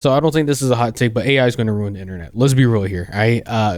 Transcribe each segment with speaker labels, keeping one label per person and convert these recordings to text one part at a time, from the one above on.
Speaker 1: So I don't think this is a hot take, but AI is going to ruin the internet. Let's be real here.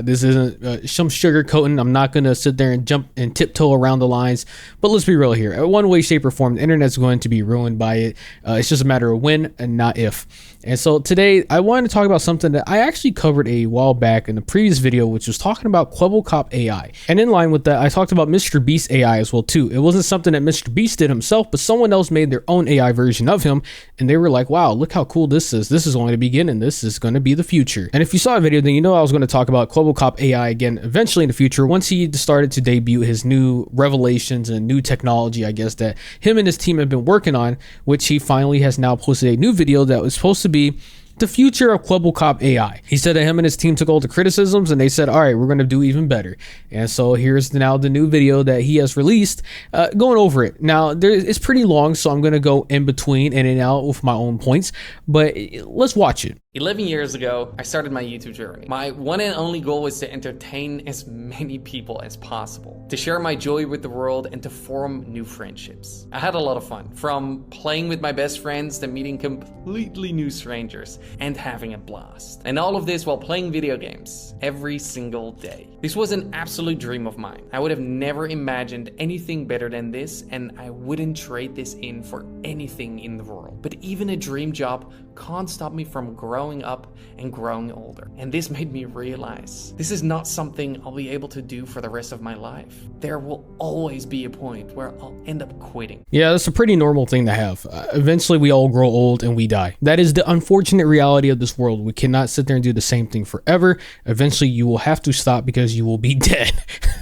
Speaker 1: This isn't some sugarcoating. I'm not going to sit there and jump and tiptoe around the lines, but let's be real here. One way, shape, or form, the internet's going to be ruined by it. It's just a matter of when and not if. And so today I wanted to talk about something that I actually covered a while back in the previous video, which was talking about Kwebbelkop AI. And in line with that, I talked about Mr. Beast AI as well too. It wasn't something that Mr. Beast did himself, but someone else made their own AI version of him. And they were like, wow, look how cool this is. This is only the beginning. This is going to be the future. And if you saw a video, then you know I was going to talk about Kwebbelkop AI again eventually in the future once he started to debut his new revelations and new technology, I guess, that him and his team have been working on, which he finally has now posted a new video that was supposed to be the future of Kwebbelkop AI. He said that him and his team took all the criticisms and they said, all right, we're going to do even better. And so here's now the new video that he has released, going over it. Now, it's pretty long, so I'm going to go in between, in and out with my own points, but let's watch it.
Speaker 2: 11 years ago, I started my YouTube journey. My one and only goal was to entertain as many people as possible, to share my joy with the world, and to form new friendships. I had a lot of fun, from playing with my best friends to meeting completely new strangers and having a blast. And all of this while playing video games every single day. This was an absolute dream of mine. I would have never imagined anything better than this, and I wouldn't trade this in for anything in the world. But even a dream job can't stop me from growing up and growing older. And this made me realize this is not something I'll be able to do for the rest of my life. There will always be a point where I'll end up quitting.
Speaker 1: Yeah, that's a pretty normal thing to have. Eventually we all grow old and we die. That is the unfortunate reality of this world. We cannot sit there and do the same thing forever. Eventually you will have to stop because you will be dead.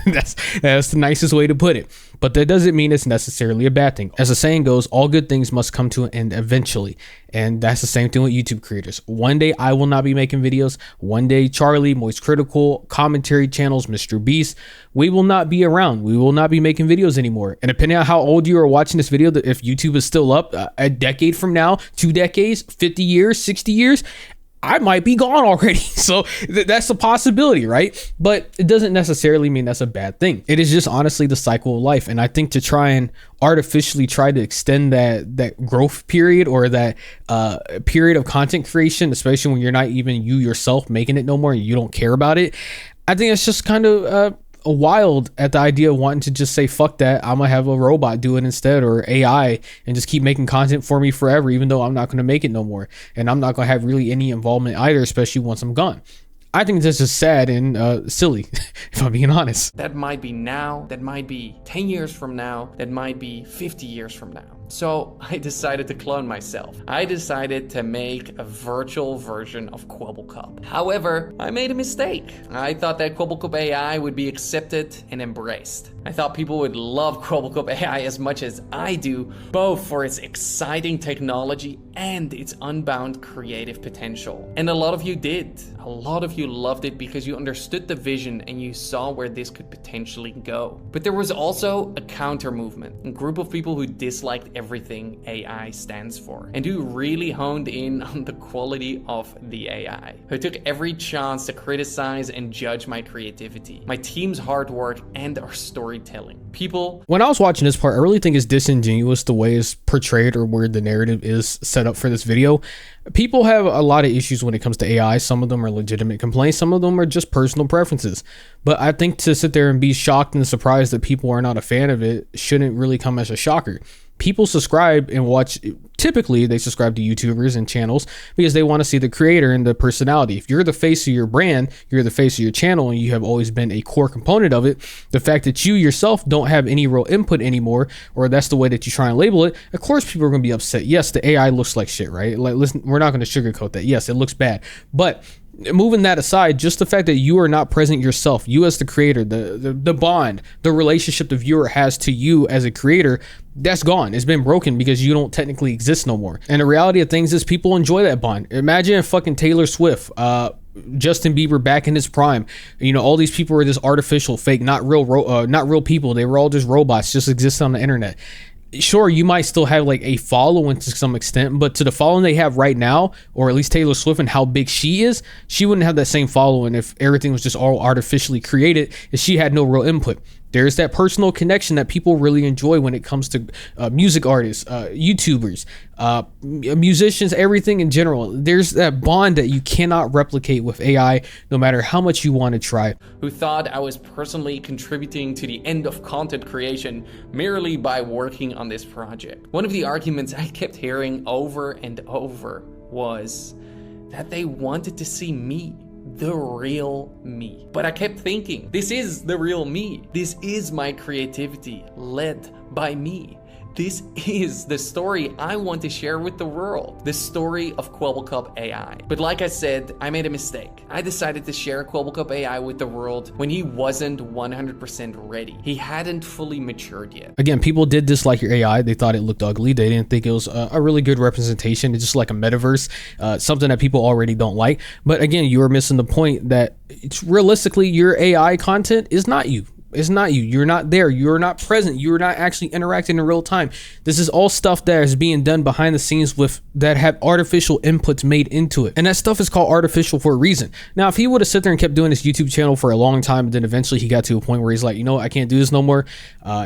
Speaker 1: That's the nicest way to put it. But that doesn't mean it's necessarily a bad thing. As the saying goes, all good things must come to an end eventually. And that's the same thing with YouTube creators. One day I will not be making videos. One day Charlie, Moist Critical, commentary channels, Mr. Beast, we will not be around. We will not be making videos anymore. And depending on how old you are watching this video, if YouTube is still up a decade from now, 2 decades, 50 years, 60 years, I might be gone already. So that's a possibility, right? But it doesn't necessarily mean that's a bad thing. It is just honestly the cycle of life. And I think to try and artificially try to extend that growth period or that period of content creation, especially when you're not even you yourself making it no more and you don't care about it, I think it's just kind of wild at the idea of wanting to just say, fuck that, I'm gonna have a robot do it instead, or AI, and just keep making content for me forever, even though I'm not gonna make it no more. And I'm not gonna have really any involvement either, especially once I'm gone. I think this is sad and silly, if I'm being honest.
Speaker 2: That might be now, that might be 10 years from now, that might be 50 years from now. So I decided to clone myself. I decided to make a virtual version of Kwebbelkop. However, I made a mistake. I thought that Kwebbelkop AI would be accepted and embraced. I thought people would love Kwebbelkop AI as much as I do, both for its exciting technology and its unbound creative potential. And a lot of you did. A lot of you loved it because you understood the vision and you saw where this could potentially go. But there was also a counter movement, a group of people who disliked everything AI stands for, and who really honed in on the quality of the AI, who took every chance to criticize and judge my creativity, my team's hard work, and our storytelling. People...
Speaker 1: When I was watching this part, I really think it's disingenuous the way it's portrayed or where the narrative is set up for this video. People have a lot of issues when it comes to AI. Some of them are legitimate complaints. Some of them are just personal preferences. But I think to sit there and be shocked and surprised that people are not a fan of it shouldn't really come as a shocker. People subscribe and watch, typically they subscribe to YouTubers and channels because they want to see the creator and the personality. If you're the face of your brand, you're the face of your channel, and you have always been a core component of it, the fact that you yourself don't have any real input anymore, or that's the way that you try and label it, of course people are going to be upset. Yes, the AI looks like shit, right? Like, listen, we're not going to sugarcoat that. Yes, it looks bad. But moving that aside, just the fact that you are not present yourself, you as the creator, the bond, the relationship the viewer has to you as a creator, that's gone. It's been broken because you don't technically exist no more. And the reality of things is people enjoy that bond. Imagine if fucking Taylor Swift, Justin Bieber back in his prime, you know, all these people were just artificial, fake, not real people. They were all just robots, just existing on the internet. Sure, you might still have like a following to some extent, but to the following they have right now, or at least Taylor Swift and how big she is, she wouldn't have that same following if everything was just all artificially created, if she had no real input. There's that personal connection that people really enjoy when it comes to music artists, YouTubers, musicians, everything in general. There's that bond that you cannot replicate with AI, no matter how much you want to try.
Speaker 2: Who thought I was personally contributing to the end of content creation merely by working on this project. One of the arguments I kept hearing over and over was that they wanted to see me, the real me. But I kept thinking, this is the real me. This is my creativity led by me. This is the story I want to share with the world. The story of Kwebbelkop AI. But like I said, I made a mistake. I decided to share Kwebbelkop AI with the world when he wasn't 100% ready. He hadn't fully matured yet.
Speaker 1: Again, people did dislike your AI. They thought it looked ugly. They didn't think it was a really good representation. It's just like a metaverse, something that people already don't like. But again, you were missing the point that it's realistically your AI content is not you. It's not you. You're not there. You're not present. You're not actually interacting in real time. This is all stuff that is being done behind the scenes with that have artificial inputs made into it. And that stuff is called artificial for a reason. Now, if he would have sit there and kept doing his YouTube channel for a long time, and then eventually he got to a point where he's like, you know what, I can't do this no more.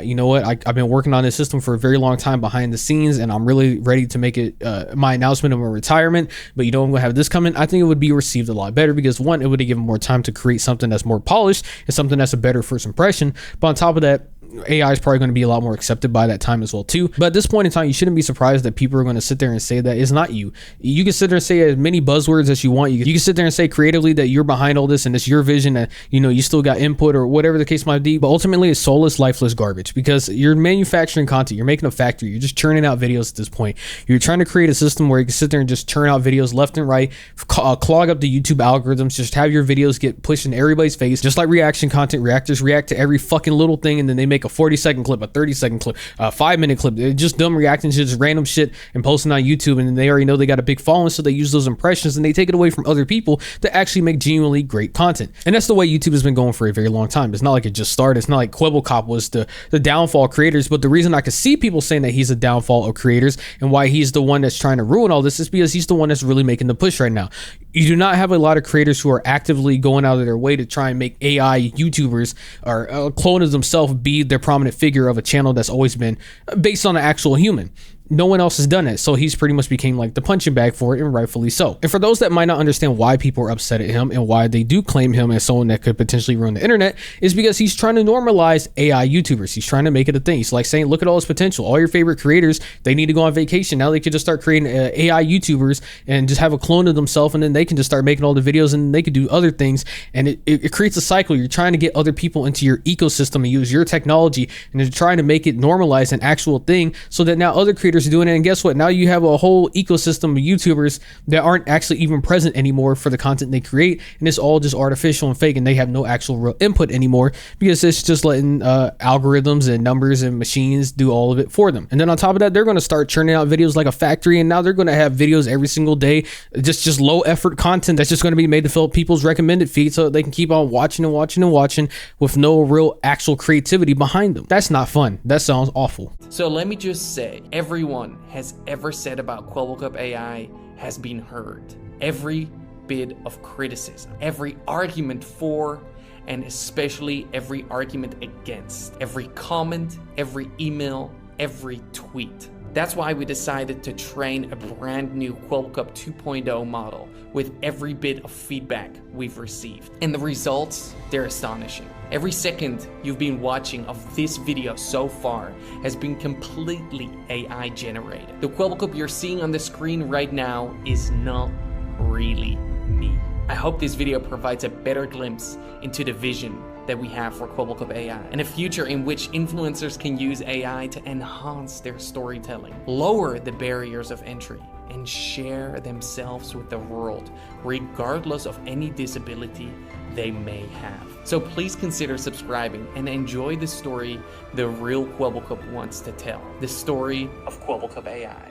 Speaker 1: You know what, I've been working on this system for a very long time behind the scenes, and I'm really ready to make it my announcement of my retirement. But you know, I'm going to have this coming. I think it would be received a lot better because one, it would have given more time to create something that's more polished and something that's a better first impression. But on top of that, AI is probably going to be a lot more accepted by that time as well too. But at this point in time, you shouldn't be surprised that people are going to sit there and say that it's not you. You can sit there and say as many buzzwords as you want. You can sit there and say creatively that you're behind all this and it's your vision, that you know you still got input or whatever the case might be. But ultimately, it's soulless, lifeless garbage because you're manufacturing content. You're making a factory. You're just churning out videos at this point. You're trying to create a system where you can sit there and just churn out videos left and right, clog up the YouTube algorithms, just have your videos get pushed in everybody's face, just like reaction content. Reactors react to every fucking little thing, and then they make a 40-second clip, a 30-second clip, a 5-minute clip. They're just dumb reacting to just random shit and posting on YouTube, and then they already know they got a big following, so they use those impressions and they take it away from other people to actually make genuinely great content. And that's the way YouTube has been going for a very long time. It's not like it just started. It's not like Kwebbelkop was the downfall of creators, but the reason I could see people saying that he's a downfall of creators and why he's the one that's trying to ruin all this is because he's the one that's really making the push right now. You do not have a lot of creators who are actively going out of their way to try and make AI YouTubers or a clone of themselves be their prominent figure of a channel that's always been based on an actual human. No one else has done it, so he's pretty much became like the punching bag for it, and rightfully so. And for those that might not understand why people are upset at him and why they do claim him as someone that could potentially ruin the internet, is because he's trying to normalize AI YouTubers. He's trying to make it a thing. He's like saying, look at all his potential. All your favorite creators, they need to go on vacation. Now they could just start creating AI YouTubers and just have a clone of themselves, and then they can just start making all the videos and they could do other things. And it creates a cycle. You're trying to get other people into your ecosystem and use your technology, and they're trying to make it normalize an actual thing so that now other creators are doing it. And guess what? Now you have a whole ecosystem of YouTubers that aren't actually even present anymore for the content they create, and it's all just artificial and fake, and they have no actual real input anymore because it's just letting algorithms and numbers and machines do all of it for them. And then on top of that, they're going to start churning out videos like a factory, and now they're going to have videos every single day, just low effort content that's just going to be made to fill people's recommended feed so they can keep on watching and watching and watching with no real actual creativity behind them. That's not fun. That sounds awful.
Speaker 2: So let me just say, everyone has ever said about Kwebbelkop AI has been heard. Every bit of criticism, every argument for, and especially every argument against, every comment, every email, every tweet. That's why we decided to train a brand new Kwebbelkop 2.0 model with every bit of feedback we've received. And the results, they're astonishing. Every second you've been watching of this video so far has been completely AI generated. The Kwebbelkop you're seeing on the screen right now is not really me. I hope this video provides a better glimpse into the vision that we have for Kwebbelkop AI, and a future in which influencers can use AI to enhance their storytelling, lower the barriers of entry, and share themselves with the world, regardless of any disability they may have. So please consider subscribing and enjoy the story the real Kwebbelkop wants to tell, the story of Kwebbelkop AI.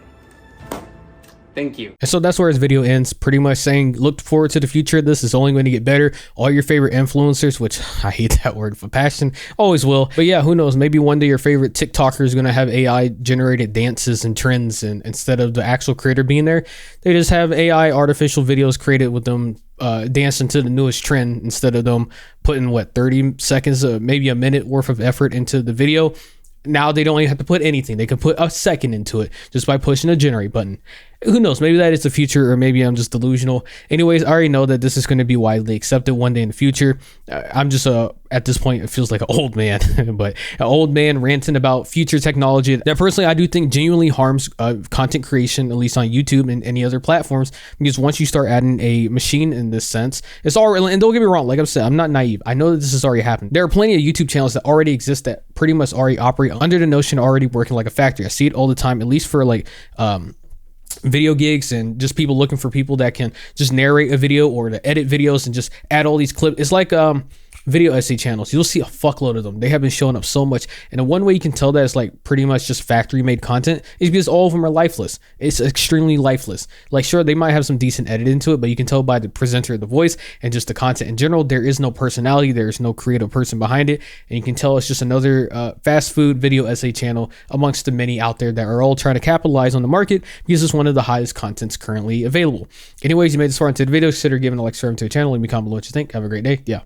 Speaker 2: Thank you.
Speaker 1: And so that's where his video ends, pretty much saying, look forward to the future. This is only going to get better. All your favorite influencers, which I hate that word for passion, always will. But yeah, who knows? Maybe one day your favorite TikToker is going to have AI generated dances and trends. And instead of the actual creator being there, they just have AI artificial videos created with them dancing to the newest trend instead of them putting 30 seconds, maybe a minute worth of effort into the video. Now they don't even have to put anything. They can put a second into it just by pushing a generate button. Who knows? Maybe that is the future, or maybe I'm just delusional. Anyways, I already know that this is going to be widely accepted one day in the future. I'm just at this point, it feels like an old man, but an old man ranting about future technology that personally I do think genuinely harms content creation, at least on YouTube and any other platforms. Because once you start adding a machine in this sense, it's already, and don't get me wrong, like I said, I'm not naive. I know that this has already happened. There are plenty of YouTube channels that already exist that pretty much already operate under the notion of already working like a factory. I see it all the time, at least for like video gigs and just people looking for people that can just narrate a video or to edit videos and just add all these clips. It's like video essay channels. You'll see a fuckload of them. They have been showing up so much. And the one way you can tell that it's like pretty much just factory made content is because all of them are lifeless. It's extremely lifeless. Like, sure, they might have some decent edit into it, but you can tell by the presenter of the voice and just the content in general, there is no personality. There is no creative person behind it. And you can tell it's just another fast food video essay channel amongst the many out there that are all trying to capitalize on the market because it's one of the highest contents currently available. Anyways, you made this far into the video. Consider giving a like, subscribe to the channel. Leave me a comment below what you think. Have a great day. Yeah.